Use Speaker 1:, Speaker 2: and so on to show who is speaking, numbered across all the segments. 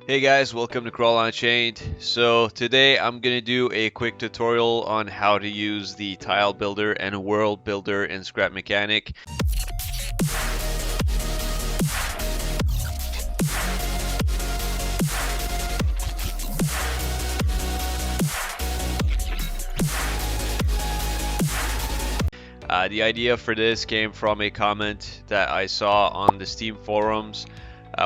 Speaker 1: Hey guys, welcome to Crawl Unchained. So today I'm gonna do a quick tutorial on how to use the tile builder and world builder in Scrap Mechanic. The idea for this came from a comment that I saw on the Steam forums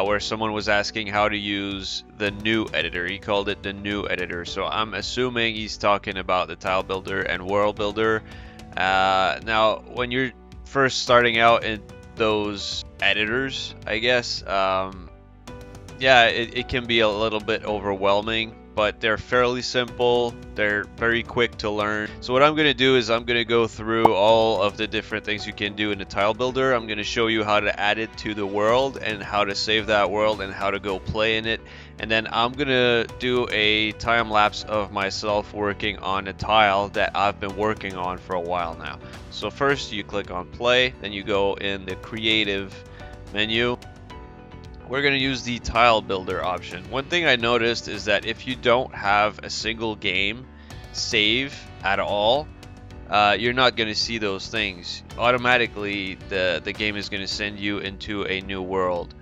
Speaker 1: where someone was asking how to use the new editor. He called it the new editor. So I'm assuming he's talking about the tile builder and world builder. Now, when you're first starting out in those editors, I guess, yeah, it can be a little bit overwhelming, but they're fairly simple. They're very quick to learn. So what I'm going to do is I'm going to go through all of the different things you can do in the tile builder. I'm going to show you how to add it to the world and how to save that world and how to go play in it. And then I'm going to do a time lapse of myself working on a tile that I've been working on for a while now. So first you click on play, then you go in the creative menu. We're going to use the tile builder option. One thing I noticed is that if you don't have a single game save at all, you're not going to see those things. Automatically, the game is going to send you into a new world,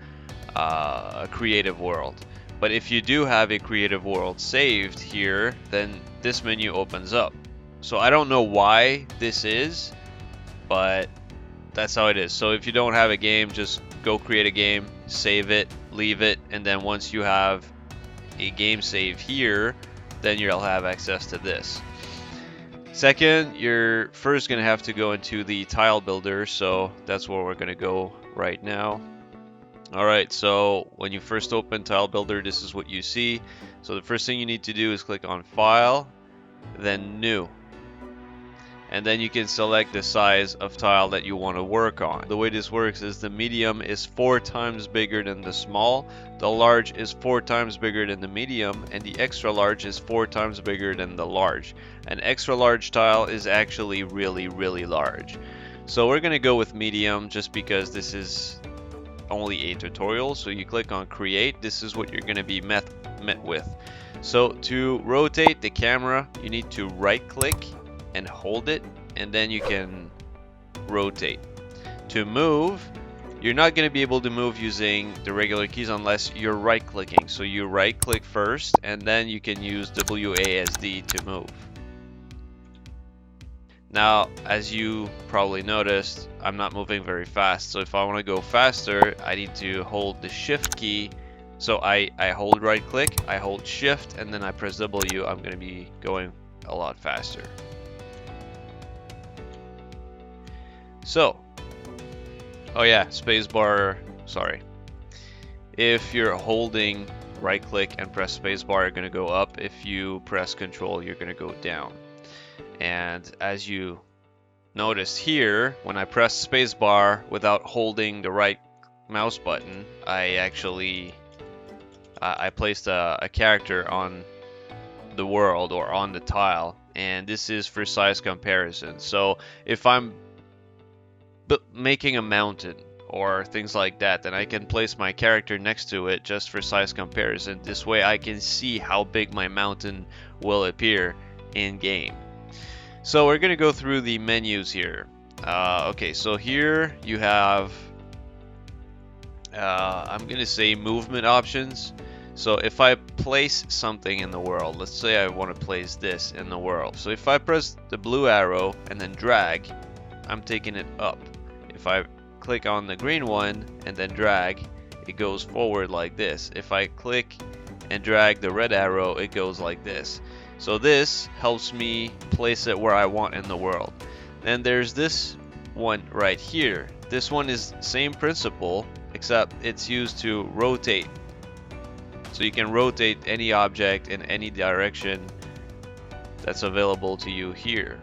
Speaker 1: a creative world. But if you do have a creative world saved here, then this menu opens up. So I don't know why this is, but that's how it is. So if you don't have a game, just go create a game, save it, leave it, and then once you have a game save here, then you'll have access to this. Second, you're first going to have to go into the tile builder, so that's where we're going to go right now. Alright, so when you first open tile builder, this is what you see. So the first thing you need to do is click on file, then new. And then you can select the size of tile that you want to work on. The way this works is the medium is 4 times bigger than the small, the large is 4 times bigger than the medium, and the extra large is 4 times bigger than the large. An extra large tile is actually really large. So we're going to go with medium just because this is only a tutorial. So you click on create, this is what you're going to be met with. So to rotate the camera, you need to right click and hold it, and then you can rotate. To move, you're not going to be able to move using the regular keys unless you're right clicking. So you right click first, and then you can use WASD to move. Now, as you probably noticed, I'm not moving very fast. So if I want to go faster, I need to hold the shift key. So I hold right click, I hold shift, and then I press W. I'm going to be going a lot faster. So, oh yeah, spacebar, sorry. If you're holding right click and press spacebar, you're going to go up. If you press control, you're going to go down. And as you notice here, when I press spacebar without holding the right mouse button, I actually I placed a character on the world or on the tile, and this is for size comparison. So if I'm making a mountain or things like that, then I can place my character next to it just for size comparison. This way I can see how big my mountain will appear in game. So we're gonna go through the menus here. Okay, so here you have I'm gonna say movement options. So if I place something in the world, let's say I want to place this in the world. So if I press the blue arrow and then drag, I'm taking it up. If I click on the green one and then drag, it goes forward like this. If I click and drag the red arrow, it goes like this. So this helps me place it where I want in the world. Then there's this one right here. This one is same principle, except it's used to rotate. So you can rotate any object in any direction that's available to you here.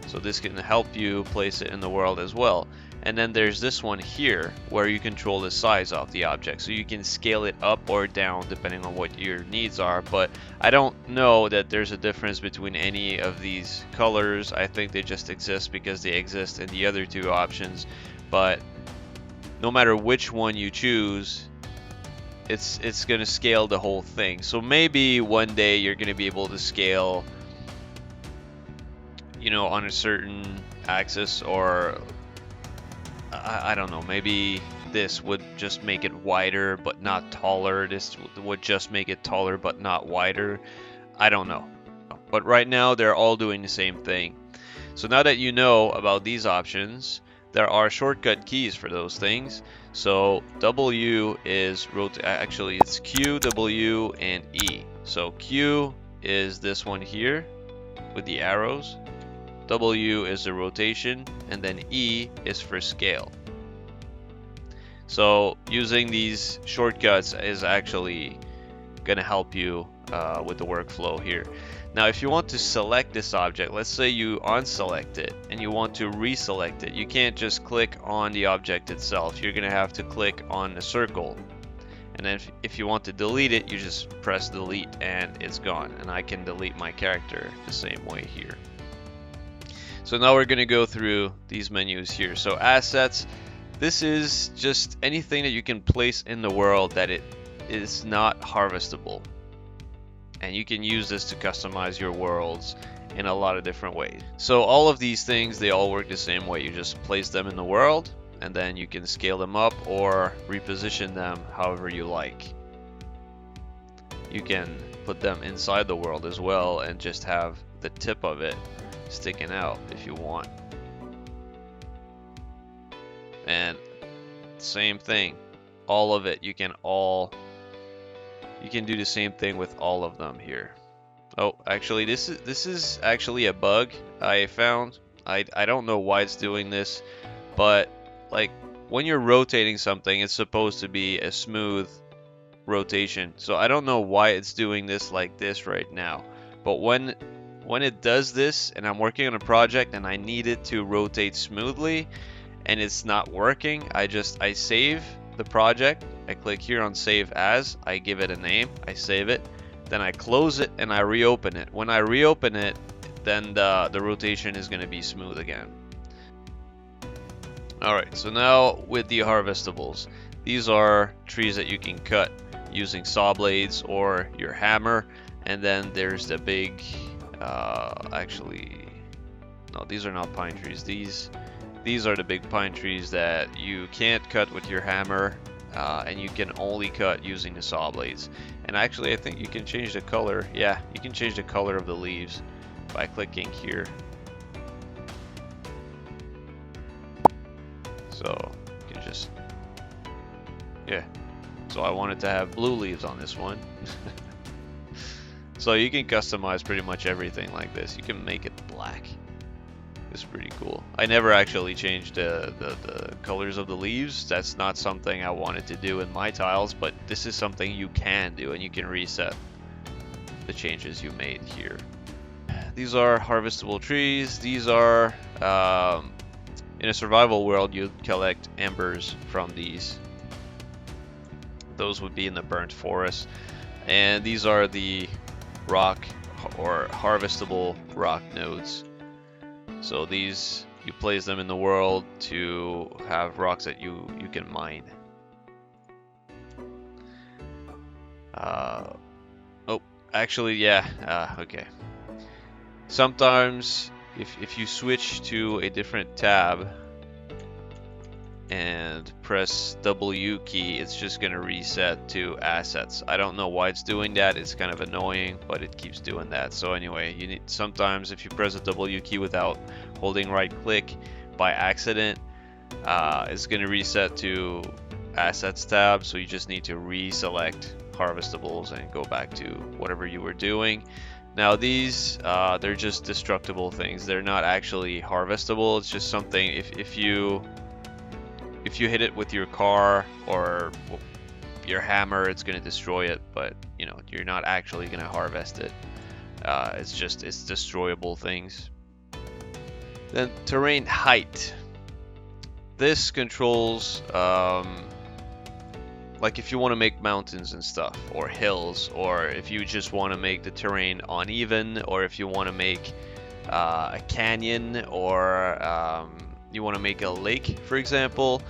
Speaker 1: So this can help you place it in the world as well. And then there's this one here where you control the size of the object. So you can scale it up or down depending on what your needs are. But I don't know that there's a difference between any of these colors. I think they just exist because they exist in the other two options. But no matter which one you choose, it's gonna scale the whole thing. So maybe one day you're gonna be able to scale, you know, on a certain axis, or I don't know, maybe this would just make it wider but not taller. This would just make it taller but not wider. I don't know. But right now they're all doing the same thing. So now that you know about these options, there are shortcut keys for those things. So W is actually it's Q, W, and E. So Q is this one here with the arrows. W is the rotation, and then E is for scale. So using these shortcuts is actually gonna help you with the workflow here. Now, if you want to select this object, let's say you unselect it and you want to reselect it, you can't just click on the object itself. You're gonna have to click on the circle. And then if you want to delete it, you just press delete and it's gone. And I can delete my character the same way here. So now we're gonna go through these menus here. So assets, this is just anything that you can place in the world that it is not harvestable. And you can use this to customize your worlds in a lot of different ways. So all of these things, they all work the same way. You just place them in the world, and then you can scale them up or reposition them however you like. You can put them inside the world as well and just have the tip of it sticking out if you want. And same thing, all of it, you can do the same thing with all of them here. Oh, actually this is actually a bug I found. I don't know why it's doing this, but like when you're rotating something, it's supposed to be a smooth rotation. So I don't know why it's doing this like this right now. But when it does this and I'm working on a project and I need it to rotate smoothly and it's not working, I save the project. I click here on save as, I give it a name, I save it, then I close it and I reopen it. When I reopen it, then the rotation is going to be smooth again. Alright, so now with the harvestables, these are trees that you can cut using saw blades or your hammer. And then there's the big, actually, no, these are not pine trees. These are the big pine trees that you can't cut with your hammer, and you can only cut using the saw blades. And actually, I think you can change the color. Yeah, you can change the color of the leaves by clicking here. So you can just, yeah. So I wanted to have blue leaves on this one. So you can customize pretty much everything like this. You can make it black. It's pretty cool. I never actually changed the colors of the leaves. That's not something I wanted to do in my tiles, but this is something you can do, and you can reset the changes you made here. These are harvestable trees. These are, in a survival world, you'd collect embers from these. Those would be in the burnt forest. And these are the rock or harvestable rock nodes. So these, you place them in the world to have rocks that you can mine. Oh, actually, yeah, okay. Sometimes if you switch to a different tab and press W key, it's just gonna reset to assets. I don't know why it's doing that. It's kind of annoying, but it keeps doing that. So anyway, you need, sometimes if you press the W key without holding right click by accident, it's gonna reset to assets tab. So you just need to reselect harvestables and go back to whatever you were doing. Now these, they're just destructible things. They're not actually harvestable. It's just something, if you hit it with your car or your hammer, it's going to destroy it, but you know, you're not actually going to harvest it. It's destroyable things. Then terrain height. This controls, like if you want to make mountains and stuff, or hills, or if you just want to make the terrain uneven, or if you want to make a canyon, or you want to make a lake, for example.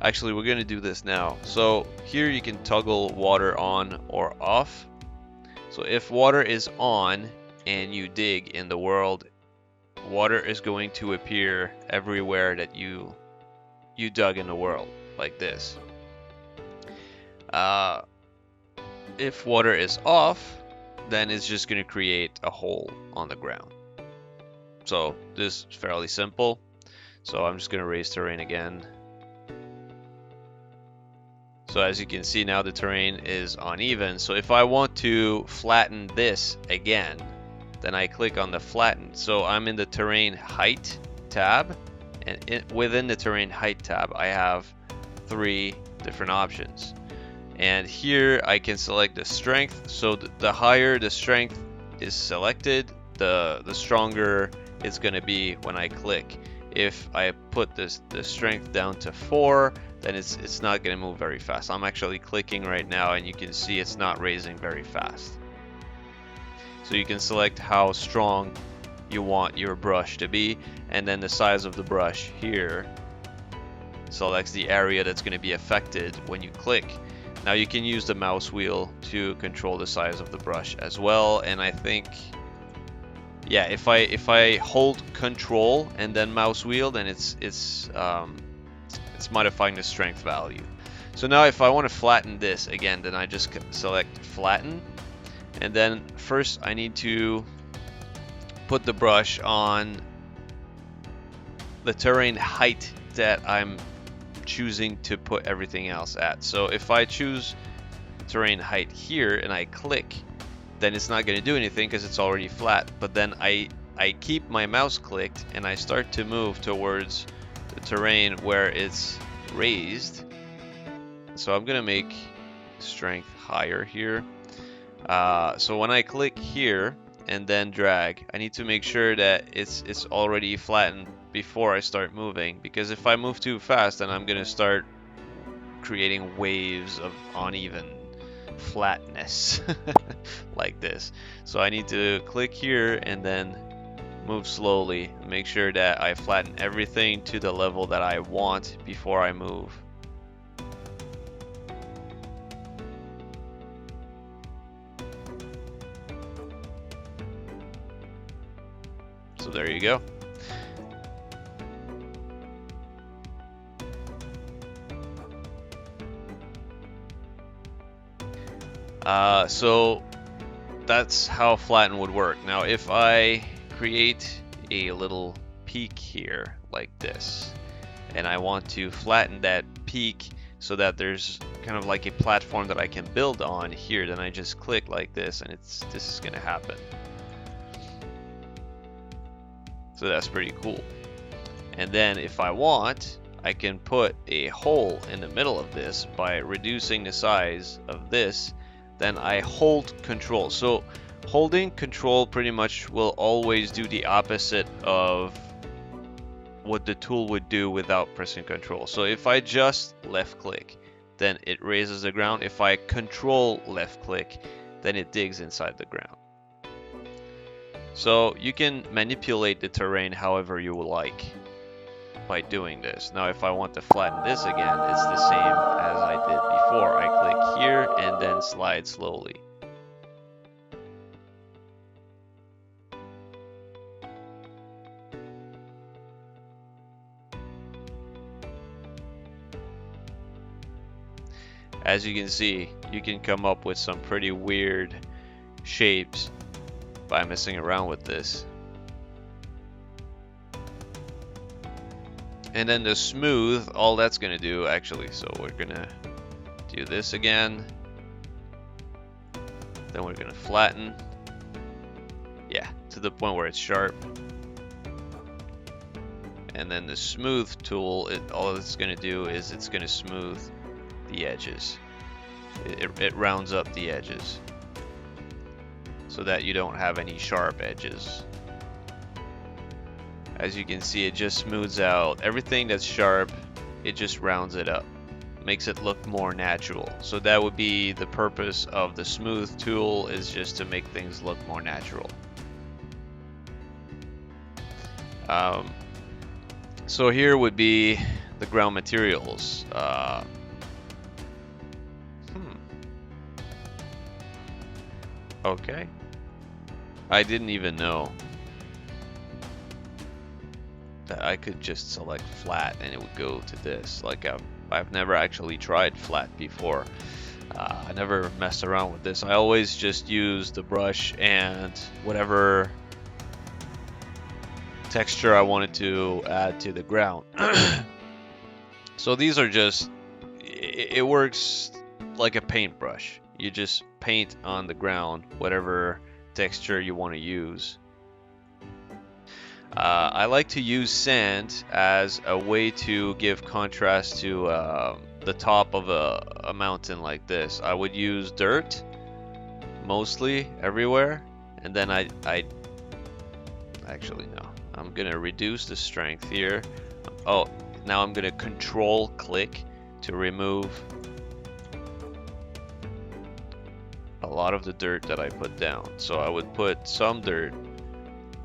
Speaker 1: Actually, we're gonna do this now. So here you can toggle water on or off. So if water is on and you dig in the world, water is going to appear everywhere that you dug in the world, like this. If water is off, then it's just going to create a hole on the ground. So this is fairly simple. So I'm just going to raise terrain again. So as you can see now, the terrain is uneven. So if I want to flatten this again, then I click on the flatten. So I'm in the terrain height tab, and within the terrain height tab, I have 3 different options. And here I can select the strength. So the higher the strength is selected, the stronger it's going to be when I click. If I put the strength down to 4, then it's not going to move very fast. I'm actually clicking right now, and you can see it's not raising very fast. So you can select how strong you want your brush to be, and then the size of the brush here selects the area that's going to be affected when you click. Now you can use the mouse wheel to control the size of the brush as well, and I think, yeah, if I hold Control and then mouse wheel, then it's modifying the strength value. So now if I want to flatten this again, then I just select flatten, and then first I need to put the brush on the terrain height that I'm choosing to put everything else at. So if I choose terrain height here and I click, then it's not going to do anything because it's already flat. But then I keep my mouse clicked and I start to move towards the terrain where it's raised. So I'm going to make strength higher here. So when I click here and then drag, I need to make sure that it's already flattened before I start moving, because if I move too fast, then I'm gonna start creating waves of uneven flatness like this. So I need to click here and then move slowly, make sure that I flatten everything to the level that I want before I move. So there you go. So that's how flatten would work. Now if I create a little peak here like this, and I want to flatten that peak so that there's kind of like a platform that I can build on here, then I just click like this, and this is gonna happen. So that's pretty cool. And then if I want, I can put a hole in the middle of this by reducing the size of this. Then I hold Control. So holding Control pretty much will always do the opposite of what the tool would do without pressing Control. So if I just left click, then it raises the ground. If I Control left click, then it digs inside the ground. So you can manipulate the terrain however you would like by doing this. Now if I want to flatten this again, it's the same as I did before. I click here and then slide slowly. As you can see, you can come up with some pretty weird shapes by messing around with this. And then the smooth, all that's gonna do actually, so we're gonna do this again. Then we're gonna flatten. Yeah, to the point where it's sharp. And then the smooth tool, all it's gonna do is it's gonna smooth the edges. It rounds up the edges so that you don't have any sharp edges. As you can see, it just smooths out everything that's sharp. It just rounds it up, makes it look more natural. So that would be the purpose of the smooth tool, is just to make things look more natural. So here would be the ground materials. Okay. I didn't even know that I could just select flat and it would go to this. Like I've never actually tried flat before. I never messed around with this. I always just use the brush and whatever texture I wanted to add to the ground. So these are just, it works like a paintbrush. You just paint on the ground whatever texture you want to use. I like to use sand as a way to give contrast to the top of a mountain like this. I would use dirt mostly everywhere, and then I actually no. I'm gonna reduce the strength here. Oh, now I'm gonna control click to remove a lot of the dirt that I put down. So I would put some dirt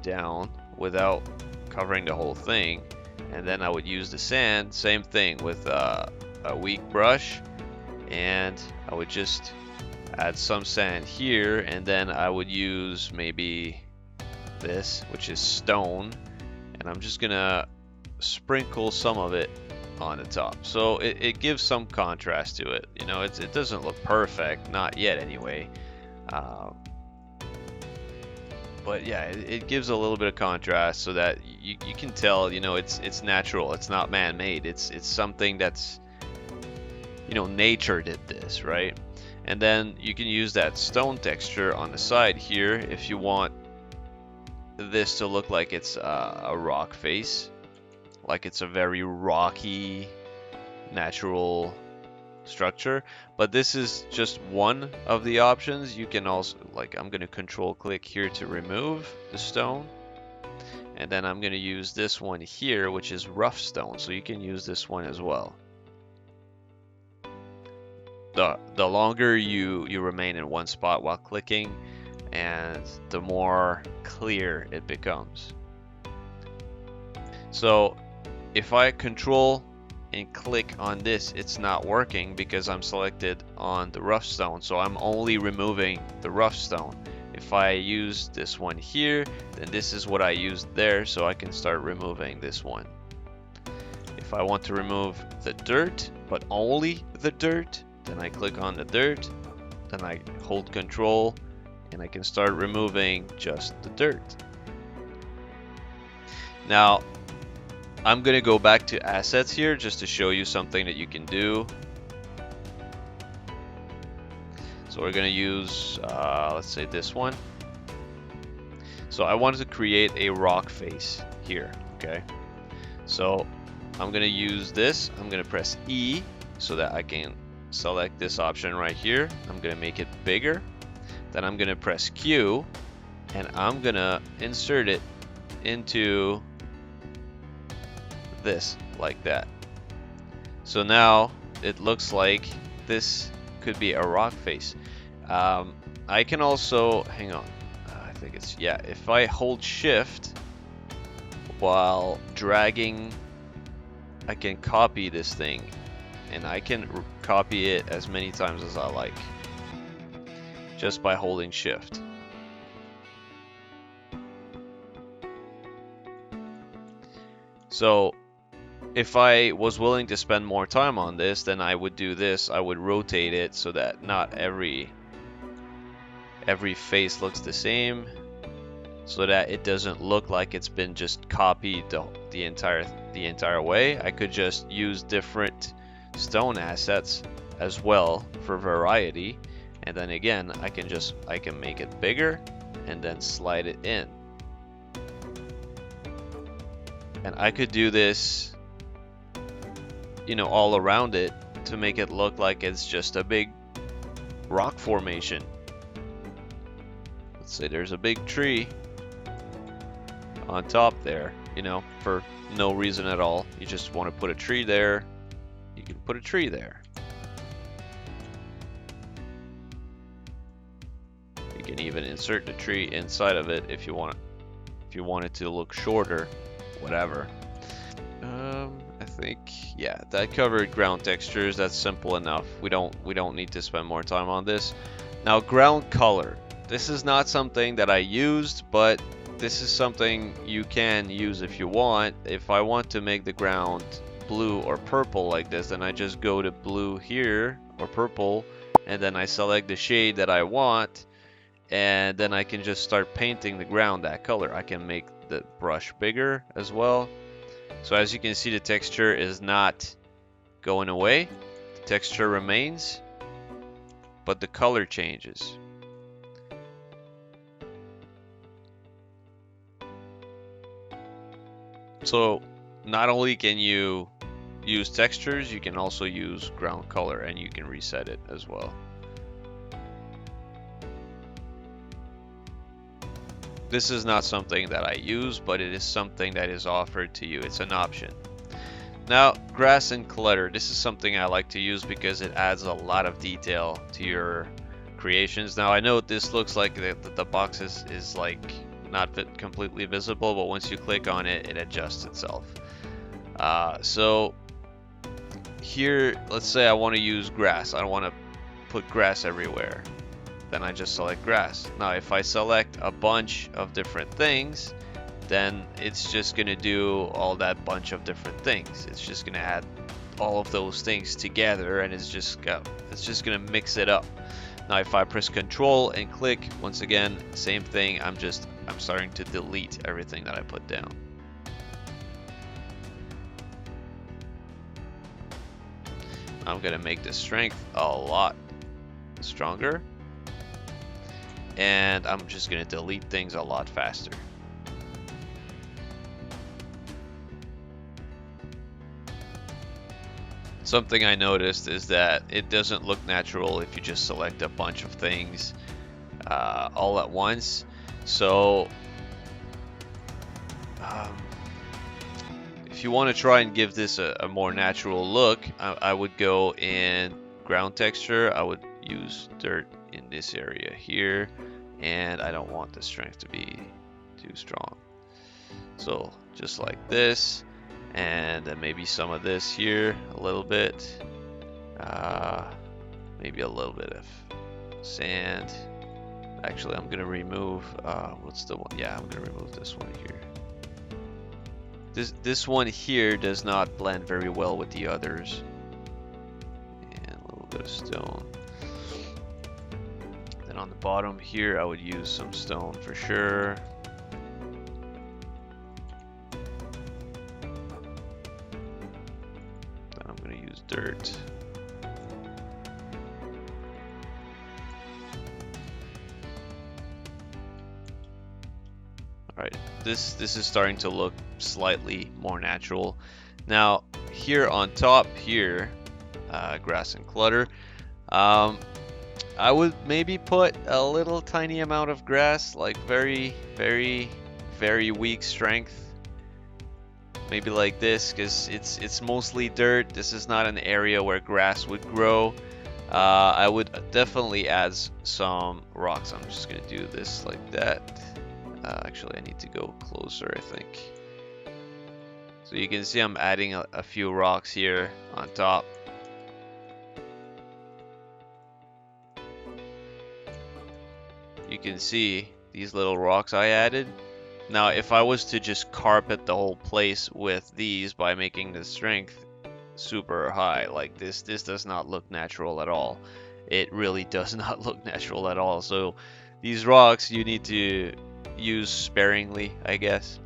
Speaker 1: down without covering the whole thing, and then I would use the sand, same thing with a weak brush, and I would just add some sand here, and then I would use maybe this, which is stone, and I'm just gonna sprinkle some of it on the top, so it gives some contrast to it. You know, it doesn't look perfect, not yet anyway, but yeah, it gives a little bit of contrast so that you can tell, you know, it's natural, it's not man-made, it's something that's, you know, nature did this, right? And then you can use that stone texture on the side here if you want this to look like it's a rock face, like it's a very rocky natural structure. But this is just one of the options. You can also, like, I'm going to control click here to remove the stone, and then I'm going to use this one here, which is rough stone, so you can use this one as well. The longer you remain in one spot while clicking, and the more clear it becomes. So if I control and click on this, it's not working because I'm selected on the rough stone, so I'm only removing the rough stone. If I use this one here, then this is what I used there, so I can start removing this one. If I want to remove the dirt, but only the dirt, then I click on the dirt, then I hold control, and I can start removing just the dirt. Now, I'm gonna go back to assets here just to show you something that you can do. So we're gonna use, let's say this one. So I wanted to create a rock face here, okay? So I'm gonna use this, I'm gonna press E so that I can select this option right here. I'm gonna make it bigger. Then I'm gonna press Q, and I'm gonna insert it into this like that. So now it looks like this could be a rock face. I can also, hang on, I think it's, yeah, if I hold shift while dragging, I can copy this thing, and I can copy it as many times as I like just by holding shift. So if I was willing to spend more time on this, then I would do this. I would rotate it so that not every face looks the same, so that it doesn't look like it's been just copied the entire way. I could just use different stone assets as well for variety, and then again I can make it bigger and then slide it in, and I could do this, you know, all around it to make it look like it's just a big rock formation. Let's say there's a big tree on top there, you know, for no reason at all. You just want to put a tree there, you can put a tree there. You can even insert the tree inside of it if you want it to look shorter, whatever. I think, yeah, that covered ground textures. That's simple enough. We don't need to spend more time on this. Now, ground color. This is not something that I used, but this is something you can use if you want. If I want to make the ground blue or purple like this, then I just go to blue here or purple, and then I select the shade that I want, and then I can just start painting the ground that color. I can make the brush bigger as well. So as you can see, the texture is not going away. The texture remains, but the color changes. So not only can you use textures, you can also use ground color, and you can reset it as well. This is not something that I use, but it is something that is offered to you. It's an option. Now, grass and clutter. This is something I like to use because it adds a lot of detail to your creations. Now, I know this looks like the box is like not completely visible, but once you click on it, it adjusts itself. So here, let's say I want to use grass. I don't want to put grass everywhere. Then I just select grass. Now, if I select a bunch of different things, then it's just going to do all that bunch of different things. It's just going to add all of those things together, and it's just going to mix it up. Now, if I press Control and click, once again, same thing. I'm starting to delete everything that I put down. I'm going to make the strength a lot stronger, and I'm just going to delete things a lot faster. Something I noticed is that it doesn't look natural if you just select a bunch of things all at once. So if you want to try and give this a more natural look, I would go in ground texture. I would use dirt in this area here, and I don't want the strength to be too strong. So just like this, and then maybe some of this here, a little bit, maybe a little bit of sand. Actually, I'm gonna remove, what's the one? Yeah, I'm gonna remove this one here. This one here does not blend very well with the others. And a little bit of stone. Then on the bottom here, I would use some stone for sure. Then I'm gonna use dirt. Alright, this is starting to look slightly more natural. Now here on top here, grass and clutter, I would maybe put a little tiny amount of grass, like very weak strength. Maybe like this, because it's mostly dirt. This is not an area where grass would grow. I would definitely add some rocks. I'm just gonna do this like that. Actually, I need to go closer, I think. So you can see I'm adding a few rocks here on top. You can see these little rocks I added. Now, if I was to just carpet the whole place with these by making the strength super high, like this does not look natural at all. It really does not look natural at all. So these rocks you need to use sparingly, I guess.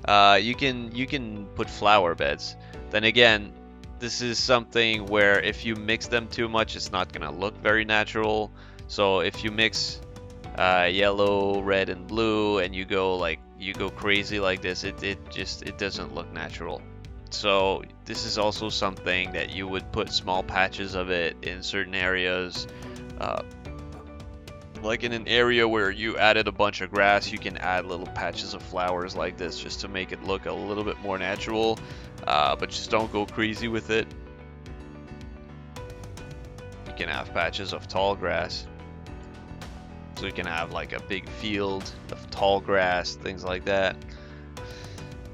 Speaker 1: You can put flower beds. Then again, this is something where if you mix them too much, it's not gonna look very natural. So if you mix yellow, red, and blue, and you go crazy like this, it doesn't look natural. So this is also something that you would put small patches of it in certain areas. Like in an area where you added a bunch of grass, you can add little patches of flowers like this just to make it look a little bit more natural, but just don't go crazy with it. You can have patches of tall grass, so you can have like a big field of tall grass, things like that.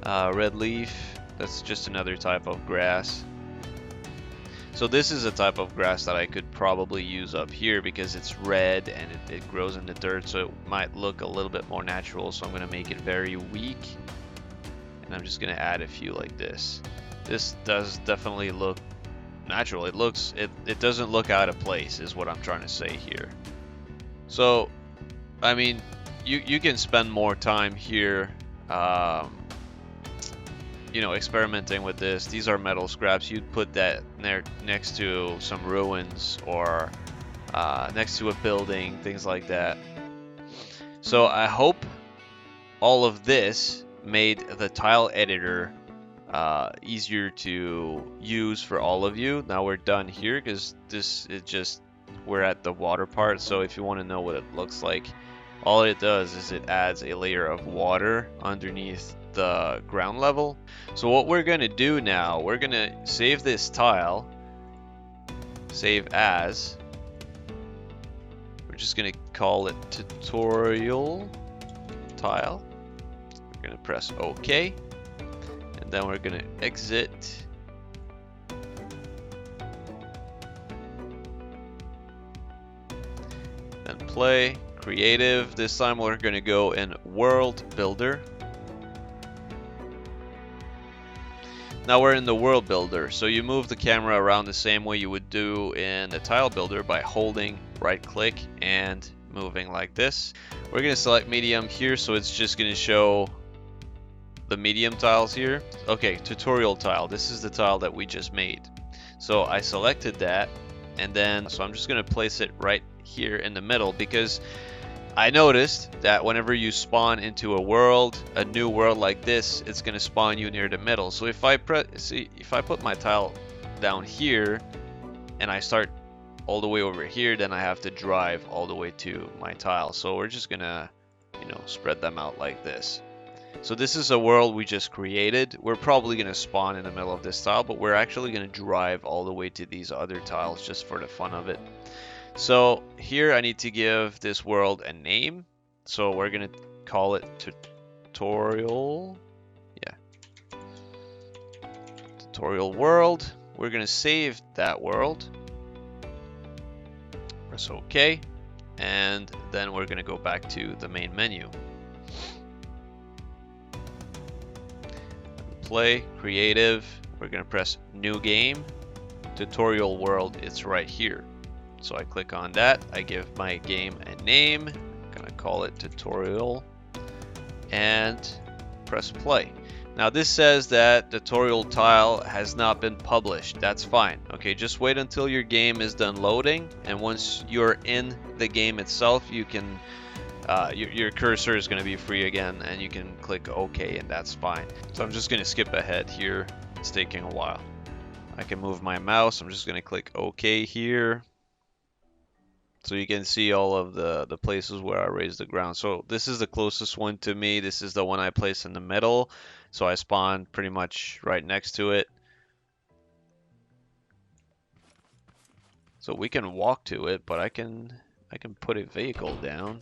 Speaker 1: Red leaf, that's just another type of grass. So this is a type of grass that I could probably use up here because it's red and it grows in the dirt, so it might look a little bit more natural. So I'm going to make it very weak, and I'm just going to add a few like this. This does definitely look natural. It doesn't look out of place is what I'm trying to say here. So I mean, you can spend more time here you know, experimenting with this. These are metal scraps. You'd put that next to some ruins or next to a building, things like that. So I hope all of this made the tile editor easier to use for all of you. Now we're done here because this is just, we're at the water part. So if you want to know what it looks like, all it does is it adds a layer of water underneath the ground level. So what we're going to do now, we're going to save this tile, save as. We're just going to call it tutorial tile. We're going to press OK, and then we're going to exit. Then play creative. This time we're going to go in world builder. Now we're in the world builder, so you move the camera around the same way you would do in the tile builder by holding right click and moving like this. We're going to select medium here, so it's just going to show the medium tiles here. Okay, tutorial tile. This is the tile that we just made. So I selected that, and then so I'm just going to place it right here in the middle because I noticed that whenever you spawn into a world, a new world like this, it's going to spawn you near the middle. So if I put my tile down here and I start all the way over here, then I have to drive all the way to my tile. So we're just going to, you know, spread them out like this. So this is a world we just created. We're probably going to spawn in the middle of this tile, but we're actually going to drive all the way to these other tiles just for the fun of it. So here I need to give this world a name. So we're going to call it tutorial. Yeah. Tutorial world. We're going to save that world. Press OK. And then we're going to go back to the main menu. Play, creative. We're going to press new game. Tutorial world, it's right here. So I click on that, I give my game a name, I'm gonna call it tutorial, and press play. Now this says that tutorial tile has not been published. That's fine. Okay, just wait until your game is done loading, and once you're in the game itself, you can your cursor is going to be free again, and you can click OK, and that's fine. So I'm just going to skip ahead here. It's taking a while. I can move my mouse. I'm just going to click OK here. So you can see all of the places where I raised the ground. So this is the closest one to me. This is the one I placed in the middle. So I spawned pretty much right next to it. So we can walk to it, but I can put a vehicle down.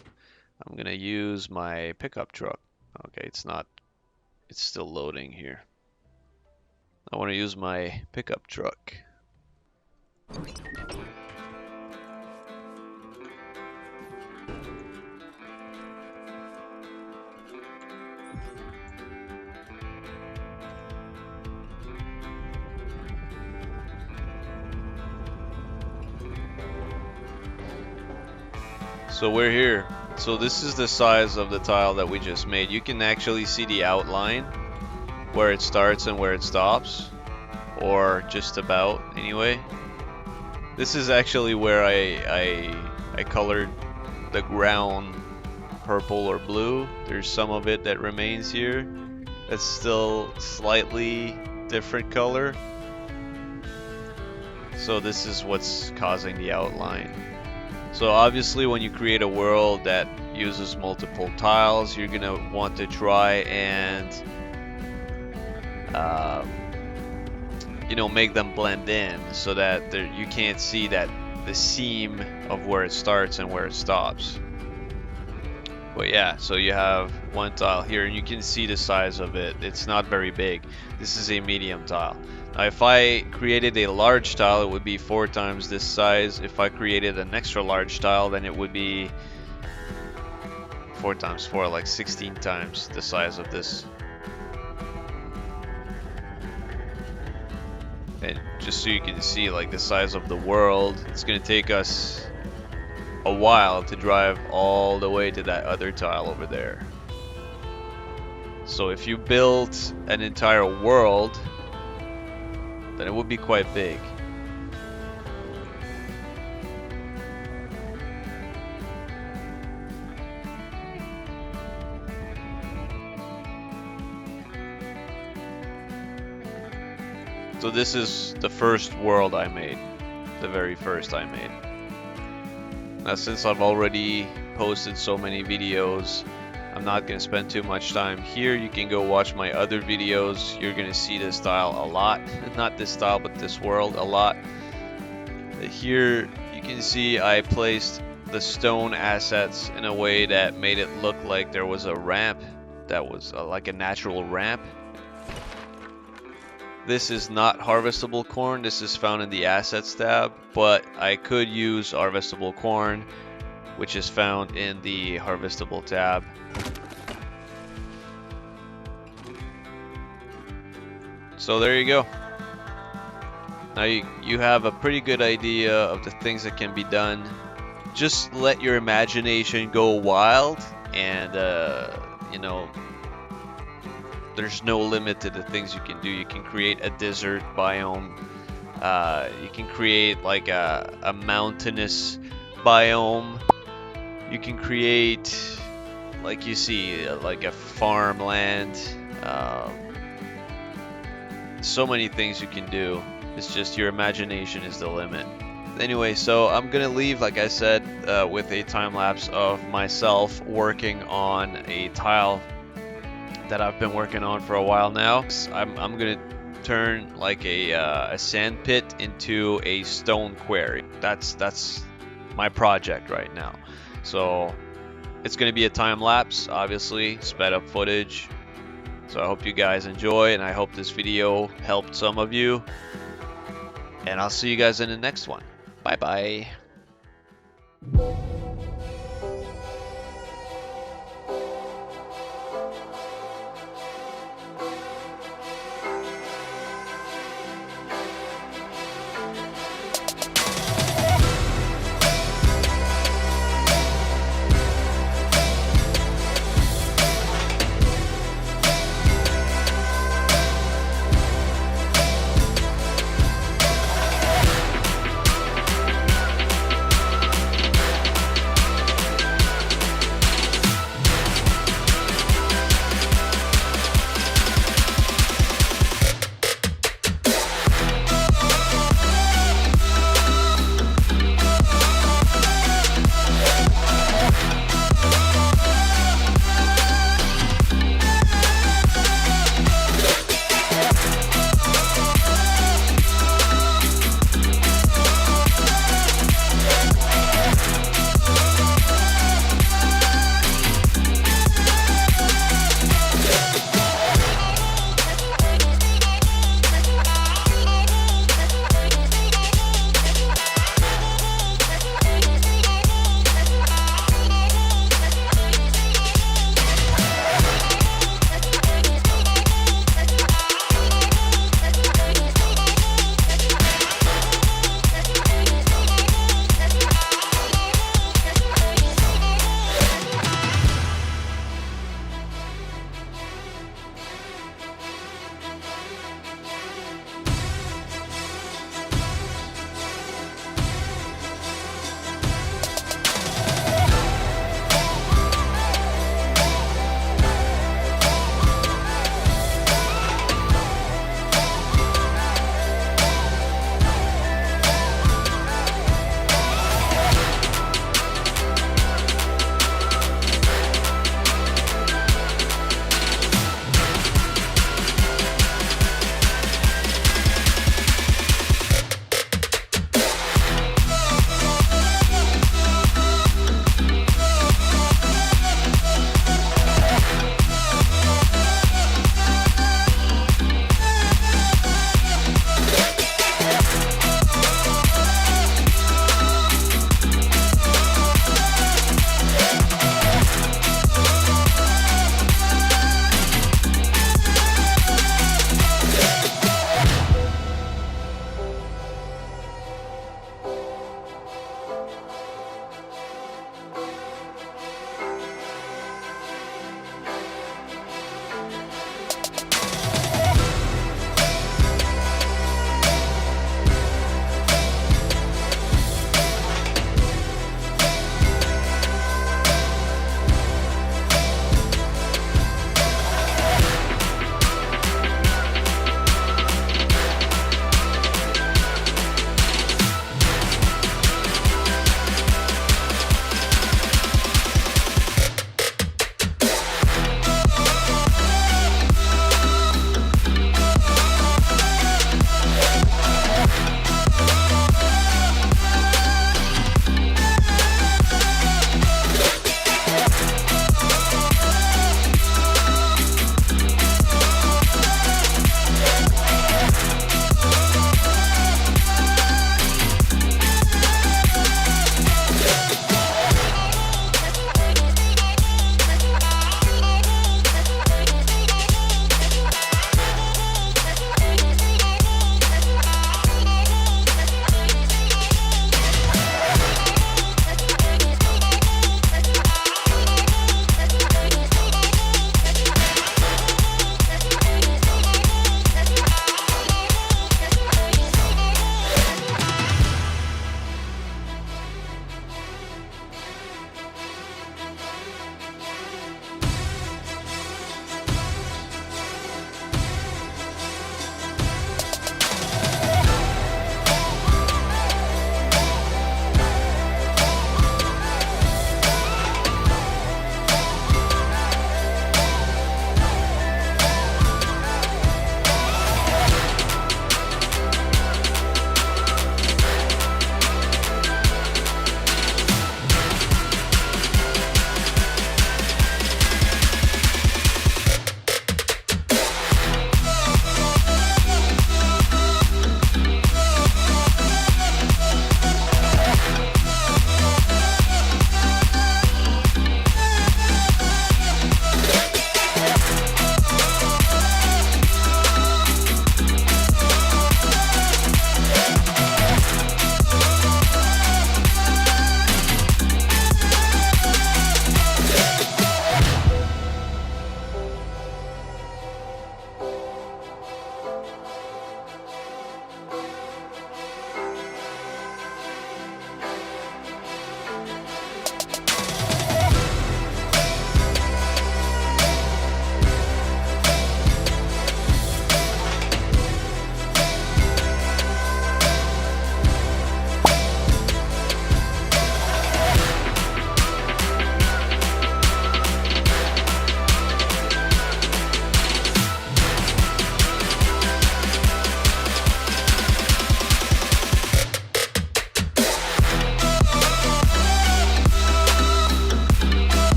Speaker 1: I'm gonna use my pickup truck. Okay, it's still loading here. I want to use my pickup truck. So we're here. So this is the size of the tile that we just made. You can actually see the outline, where it starts and where it stops, or just about anyway. This is actually where I colored the ground purple or blue. There's some of it that remains here. It's still slightly different color. So this is what's causing the outline. So obviously when you create a world that uses multiple tiles, you're gonna want to try and you know, make them blend in so that you can't see that the seam of where it starts and where it stops. But yeah, so you have one tile here and you can see the size of it. It's not very big. This is a medium tile. Now, if I created a large tile, it would be 4 times this size. If I created an extra large tile, then it would be 4 times 4, like 16 times the size of this. And just so you can see like the size of the world, it's gonna take us a while to drive all the way to that other tile over there. So if you built an entire world, then it would be quite big. So this is the first world I made, the very first I made. Now since I've already posted so many videos, I'm not going to spend too much time here. You can go watch my other videos. You're going to see this style a lot. Not this style, but this world a lot. Here you can see I placed the stone assets in a way that made it look like there was a ramp that was like a natural ramp. This is not harvestable corn. This is found in the assets tab, but I could use harvestable corn, which is found in the harvestable tab. So there you go. Now you have a pretty good idea of the things that can be done. Just let your imagination go wild, and you know, there's no limit to the things you can do. You can create a desert biome. You can create like a mountainous biome. You can create, like you see, like a farmland. So many things you can do. It's just your imagination is the limit. Anyway, so I'm gonna leave, like I said, with a time lapse of myself working on a tile that I've been working on for a while now. I'm gonna turn like a sand pit into a stone quarry. That's my project right now. So it's gonna be a time lapse, obviously, sped up footage. So I hope you guys enjoy, and I hope this video helped some of you. And I'll see you guys in the next one. Bye bye.